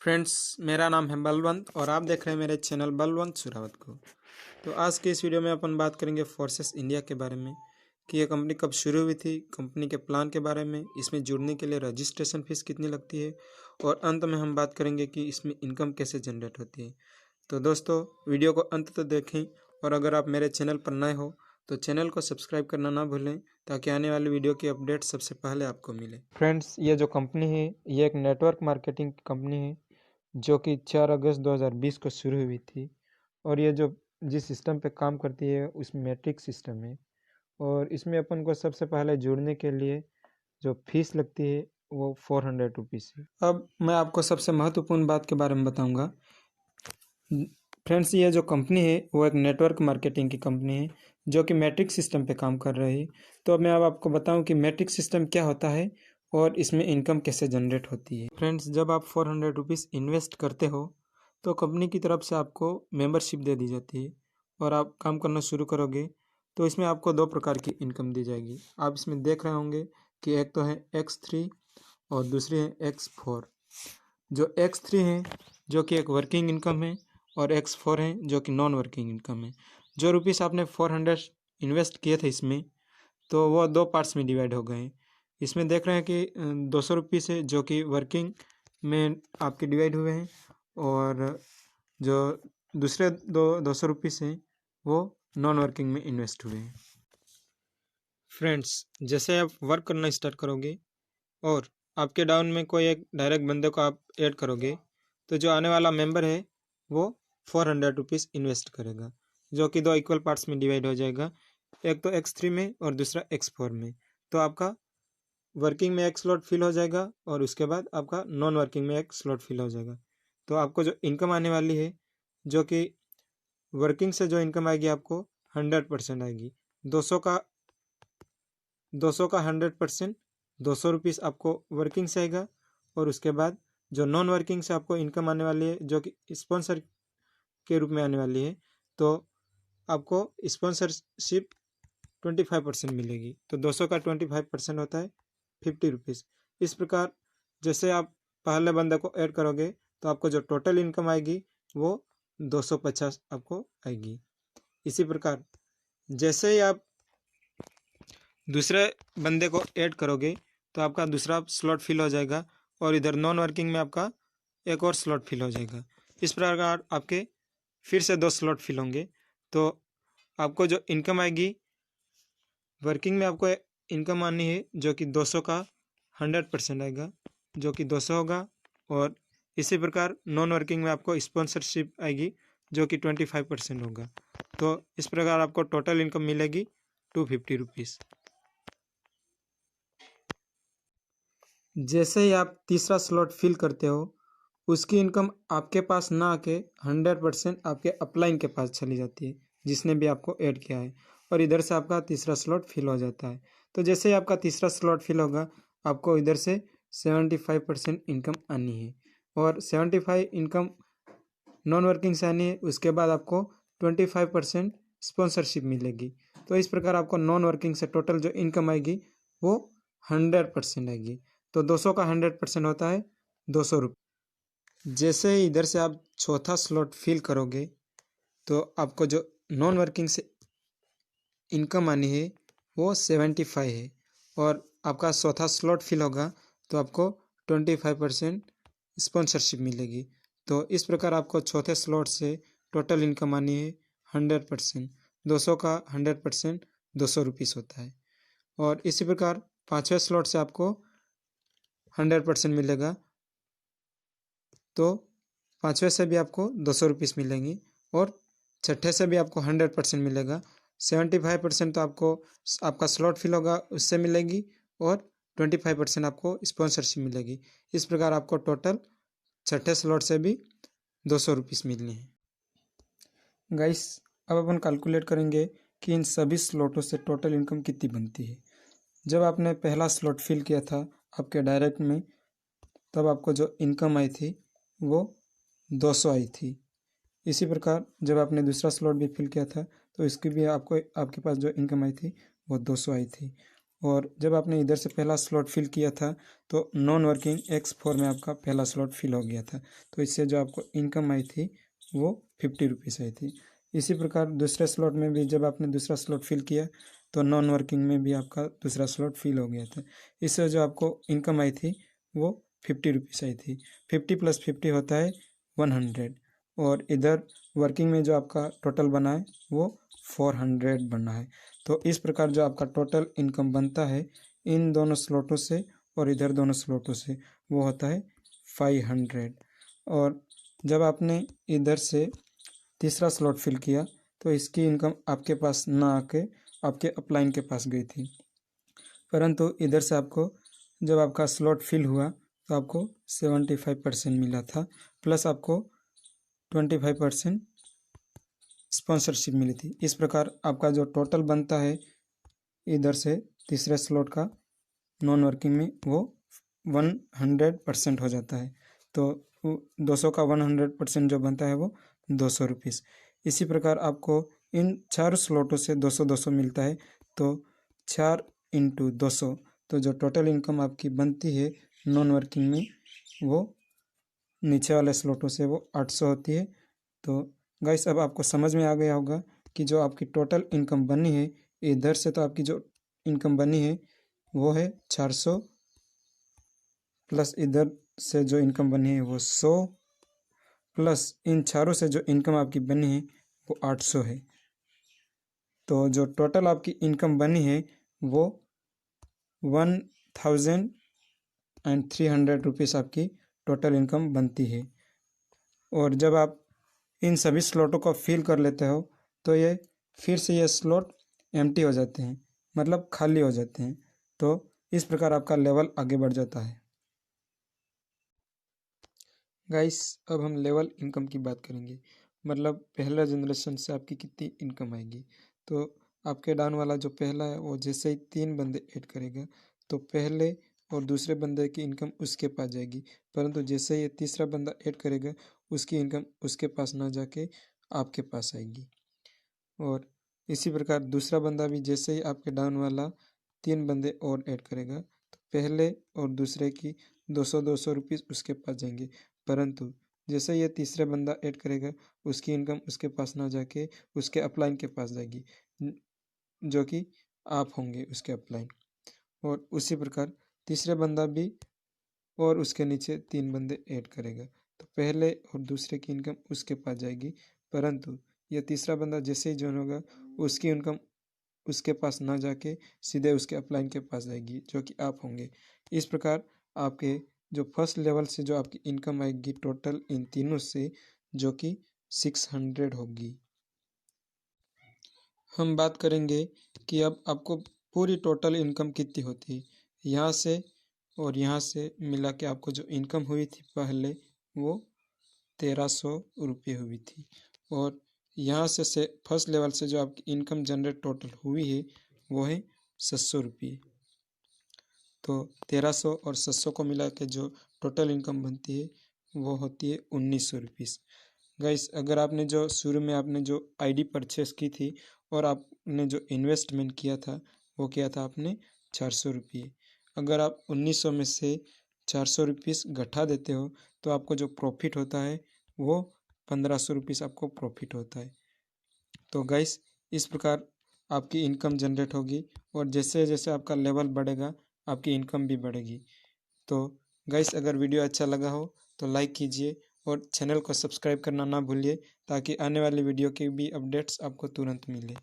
Friends, मेरा नाम है बलवंत और आप देख रहे हैं मेरे चैनल बलवंत सुरावत को। तो आज के इस वीडियो में अपन बात करेंगे फोर्सेस इंडिया के बारे में कि ये कंपनी कब शुरू हुई थी, कंपनी के प्लान के बारे में, इसमें जुड़ने के लिए रजिस्ट्रेशन फीस कितनी लगती है और अंत में हम बात करेंगे कि इसमें इनकम कैसे जनरेट होती है। तो दोस्तों, वीडियो को अंत तक देखें और अगर आप मेरे चैनल पर नए हो तो चैनल को सब्सक्राइब करना ना भूलें ताकि आने वाली वीडियो की अपडेट सबसे पहले आपको मिले। फ्रेंड्स, ये जो कंपनी है ये एक नेटवर्क मार्केटिंग कंपनी है जो कि 4 अगस्त 2020 को शुरू हुई थी। और ये जो जिस सिस्टम पे काम करती है उसमें मैट्रिक्स सिस्टम है और इसमें अपन को सबसे पहले जुड़ने के लिए जो फीस लगती है वो 400 रुपीज़ है। अब मैं आपको सबसे महत्वपूर्ण बात के बारे में बताऊंगा। फ्रेंड्स, ये जो कंपनी है वो एक नेटवर्क मार्केटिंग की कंपनी है जो कि मैट्रिक्स सिस्टम पे काम कर रही है। तो अब मैं अब आपको बताऊं कि मैट्रिक्स सिस्टम क्या होता है और इसमें इनकम कैसे जनरेट होती है। फ्रेंड्स, जब आप 400 रुपीज़ इन्वेस्ट करते हो तो कंपनी की तरफ से आपको मेंबरशिप दे दी जाती है और आप काम करना शुरू करोगे तो इसमें आपको 2 प्रकार की इनकम दी जाएगी। आप इसमें देख रहे होंगे कि एक तो है X3 और दूसरी है X4। जो X3 है जो कि एक वर्किंग इनकम है और X4 है जो कि नॉन वर्किंग इनकम है। जो रुपीस आपने 400 इन्वेस्ट किए थे इसमें, तो वो 2 पार्ट्स में डिवाइड हो गए हैं। इसमें देख रहे हैं कि 200 रुपीस है जो कि वर्किंग में आपके डिवाइड हुए हैं और जो दूसरे 200 रुपीस हैं वो नॉन वर्किंग में इन्वेस्ट हुए हैं। फ्रेंड्स, जैसे आप वर्क करना स्टार्ट करोगे और आपके डाउन में कोई एक डायरेक्ट बंदे को आप ऐड करोगे तो जो आने वाला मेंबर है वो 400 रुपीज़ इन्वेस्ट करेगा जो कि 2 इक्वल पार्ट्स में डिवाइड हो जाएगा, एक तो X3 में और दूसरा X4 में। तो आपका वर्किंग में एक स्लॉट फिल हो जाएगा और उसके बाद आपका नॉन वर्किंग में एक स्लॉट फिल हो जाएगा। तो आपको जो इनकम आने वाली है जो कि वर्किंग से जो इनकम आएगी आपको 100% आएगी। 200 का 100% 200 रुपीज़ आपको वर्किंग से आएगा और उसके बाद जो नॉन वर्किंग से आपको इनकम आने वाली है जो कि स्पॉन्सर के रूप में आने वाली है, तो आपको स्पॉन्सरशिप 25% मिलेगी। तो 200 का 25% होता है 50 रुपीज़। इस प्रकार जैसे आप पहले बंदे को ऐड करोगे तो आपको जो टोटल इनकम आएगी वो 250 आपको आएगी। इसी प्रकार जैसे ही आप दूसरे बंदे को ऐड करोगे तो आपका दूसरा स्लॉट फिल हो जाएगा और इधर नॉन वर्किंग में आपका एक और स्लॉट फिल हो जाएगा। इस प्रकार आपके फिर से 2 स्लॉट फिल होंगे। तो आपको जो इनकम आएगी वर्किंग में आपको इनकम आनी है जो कि 200 का 100% आएगा जो कि 200 होगा और इसी प्रकार नॉन वर्किंग में आपको स्पॉन्सरशिप आएगी जो कि 25% होगा। तो इस प्रकार आपको टोटल इनकम मिलेगी 250 रुपीज़। जैसे ही आप तीसरा स्लॉट फिल करते हो उसकी इनकम आपके पास ना आके 100% आपके अपलाइन के पास चली जाती है जिसने भी आपको ऐड किया है और इधर से आपका तीसरा स्लॉट फिल हो जाता है। तो जैसे ही आपका तीसरा स्लॉट फिल होगा आपको इधर से 75% इनकम आनी है और 75 इनकम नॉन वर्किंग से आनी है। उसके बाद आपको 25% स्पॉन्सरशिप मिलेगी। तो इस प्रकार आपको नॉन वर्किंग से टोटल जो इनकम आएगी वो 100% आएगी। तो 200 का 100% होता है 200 रुपये। जैसे ही इधर से आप चौथा स्लॉट फिल करोगे तो आपको जो नॉन वर्किंग से इनकम आनी है वो 75 है और आपका चौथा स्लॉट फिल होगा तो आपको 25% स्पॉन्सरशिप मिलेगी। तो इस प्रकार आपको चौथे स्लॉट से टोटल इनकम आनी है 100%। 200 का 100% 200 रुपीज़ होता है और इसी प्रकार पाँचवें स्लॉट से आपको 100% मिलेगा। तो पाँचवें से भी आपको 200 रुपीज़ मिलेंगी और छठे से भी आपको 100% मिलेगा। 75% तो आपको आपका स्लॉट फिल होगा उससे मिलेगी और 25% आपको स्पॉन्सरशिप मिलेगी। इस प्रकार आपको टोटल छठे स्लॉट से भी 200 रुपीज़ मिलने हैं। गाइस, अब अपन कैलकुलेट करेंगे कि इन सभी स्लॉटों से टोटल इनकम कितनी बनती है। जब आपने पहला स्लॉट फिल किया था आपके डायरेक्ट में तब आपको जो इनकम आई थी वो 200 आई थी। इसी प्रकार जब आपने दूसरा स्लॉट भी फिल किया था तो इसकी भी आपको आपके पास जो इनकम आई थी वो 200 आई थी और जब आपने इधर से पहला स्लॉट फिल किया था तो नॉन वर्किंग X4 में आपका पहला स्लॉट फिल हो गया था, तो इससे जो आपको इनकम आई थी वो 50 रुपीज़ आई थी। इसी प्रकार दूसरे स्लॉट में भी जब आपने दूसरा स्लॉट फिल किया तो नॉन वर्किंग में भी आपका दूसरा स्लॉट फिल हो गया था। इससे जो आपको इनकम आई थी वो 50 रुपीज़ आई थी। 50 + 50 होता है 100, और इधर वर्किंग में जो आपका टोटल बना है वो 400 बना है। तो इस प्रकार जो आपका टोटल इनकम बनता है इन दोनों स्लॉटों से और इधर दोनों स्लॉटों से वो होता है 500। और जब आपने इधर से तीसरा स्लॉट फिल किया तो इसकी इनकम आपके पास ना आके आपके अपलाइन के पास गई थी, परंतु इधर से आपको जब आपका स्लॉट फिल हुआ तो आपको 75% मिला था, प्लस आपको 25% स्पॉन्सरशिप मिली थी। इस प्रकार आपका जो टोटल बनता है इधर से तीसरे स्लॉट का नॉन वर्किंग में वो 100% हो जाता है। तो 200 का 100% जो बनता है वो 200 रुपीज़। इसी प्रकार आपको इन 4 स्लॉटों से 200-200 मिलता है, तो 4 × 200, तो जो टोटल इनकम आपकी बनती है नॉन वर्किंग में वो नीचे वाले स्लॉटों से वो 800 होती है। तो गाइस अब आपको समझ में आ गया होगा कि जो आपकी टोटल इनकम बनी है इधर से, तो आपकी जो इनकम बनी है वो है 400, प्लस इधर से जो इनकम बनी है वो 100, प्लस इन चारों से जो इनकम आपकी बनी है वो 800 है। तो जो टोटल आपकी इनकम बनी है वो 1300 रुपीज़ आपकी टोटल इनकम बनती है। और जब आप इन सभी स्लॉटों को फिल कर लेते हो तो ये फिर से ये स्लॉट एम्प्टी हो जाते हैं, मतलब खाली हो जाते हैं। तो इस प्रकार आपका लेवल आगे बढ़ जाता है। गाइस अब हम लेवल इनकम की बात करेंगे, मतलब पहला जनरेशन से आपकी कितनी इनकम आएगी। तो आपके डाउन वाला जो पहला है वो जैसे ही 3 बंदे ऐड करेगा तो पहले और दूसरे बंदे की इनकम उसके पास जाएगी, परंतु जैसे ही तीसरा बंदा ऐड करेगा उसकी इनकम उसके पास ना जाके आपके पास आएगी। और इसी प्रकार दूसरा बंदा भी जैसे ही आपके डाउन वाला 3 बंदे और ऐड करेगा तो पहले और दूसरे की 200-200 रुपीज़ उसके पास जाएंगे, परंतु जैसे ये तीसरा बंदा ऐड करेगा उसकी इनकम उसके पास ना जाके उसके अपलाइन के पास जाएगी, जो कि आप होंगे उसके अपलाइन। और उसी प्रकार तीसरे बंदा भी और उसके नीचे 3 बंदे ऐड करेगा तो पहले और दूसरे की इनकम उसके पास जाएगी, परंतु यह तीसरा बंदा जैसे ही ज्वाइन होगा उसकी इनकम उसके पास ना जाके सीधे उसके अपलाइन के पास जाएगी, जो कि आप होंगे। इस प्रकार आपके जो फर्स्ट लेवल से जो आपकी इनकम आएगी टोटल इन तीनों से, जो कि 600 होगी। हम बात करेंगे कि अब आपको पूरी टोटल इनकम कितनी होती है। यहाँ से और यहाँ से मिला के आपको जो इनकम हुई थी पहले वो 1300 रुपये हुई थी, और यहाँ से फर्स्ट लेवल से जो आपकी इनकम जनरेट टोटल हुई है वो है 700 रुपये। तो 1300 और 700 को मिला के जो टोटल इनकम बनती है वो होती है 1900 रुपीज़। गाइस अगर आपने जो शुरू में आपने जो आईडी परचेस की थी और आपने जो इन्वेस्टमेंट किया था वो किया था आपने 400 रुपये, अगर आप 1900 में से 400 रुपीज़ घटा देते हो तो आपको जो प्रॉफिट होता है वो 1500 रुपीज़ आपको प्रॉफिट होता है। तो गाइस इस प्रकार आपकी इनकम जनरेट होगी, और जैसे जैसे आपका लेवल बढ़ेगा आपकी इनकम भी बढ़ेगी। तो गाइस अगर वीडियो अच्छा लगा हो तो लाइक कीजिए और चैनल को सब्सक्राइब करना ना भूलिए, ताकि आने वाली वीडियो की भी अपडेट्स आपको तुरंत मिले।